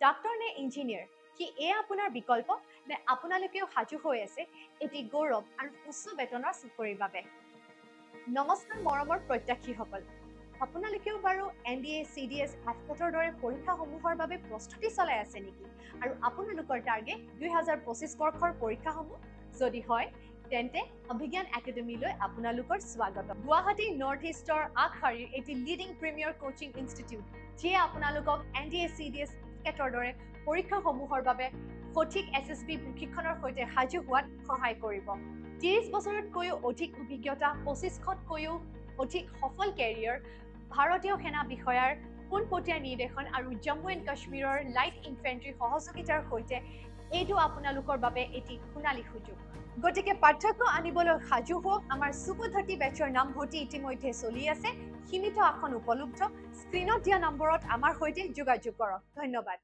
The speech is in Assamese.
ডাক্তৰ নে ইঞ্জিনিয়াৰ কি এয়া আপোনাৰ বিকল্প নে আপোনালোকেও সাজু হৈ আছে এটি গৌৰৱ আৰু উচ্চ বেতনৰ চাকৰিৰ বাবে নমস্কাৰ মৰমৰ প্ৰত্যাশীসকল আপোনালোকেও বাৰু NDA, CDS, FCAT-ৰ দৰে পৰীক্ষাসমূহৰ বাবে প্ৰস্তুতি চলাই আছে নেকি আৰু আপোনালোকৰ টাৰ্গেট 2025 বৰ্ষৰ পৰীক্ষাসমূহ যদি হয় তেন্তে অভিজ্ঞান একাডেমীলৈ আপোনালোকৰ স্বাগতম গুৱাহাটী নৰ্থ ইষ্টৰ আগশাৰীৰ এটি লিডিং প্ৰিমিয়াৰ কোচিং ইনষ্টিটিউট যিয়ে আপোনালোকক NDA, CDS, FCAT-ৰ দৰে পৰীক্ষাসমূহৰ বাবে সঠিক SSB প্ৰশিক্ষণৰ সৈতে সাজু হোৱাত সহায় কৰিব 30 বছৰতকৈও অধিক অভিজ্ঞতা 25খতকৈও অধিক সফল কেৰিয়াৰ ভাৰতীয় সেনা বিষয়াৰ পোনপটীয়া নিৰ্দেশন আৰু জম্মু এণ্ড কাশ্মীৰৰ লাইট ইনফেণ্ট্ৰি সহযোগিতাৰ সৈতে এইটো আপোনালোকৰ বাবে এটি সোণালী সুযোগ গতিকে পাৰ্থক্য আনিবলৈ সাজু হওক আমাৰ সুপদ্ধতি বেচৰ নামভৰ্তি ইতিমধ্যে চলি আছে সীমিত আসন উপলব্ধ স্ক্ৰীনত দিয়া নম্বৰত আমাৰ সৈতে যোগাযোগ কৰক ধন্যবাদ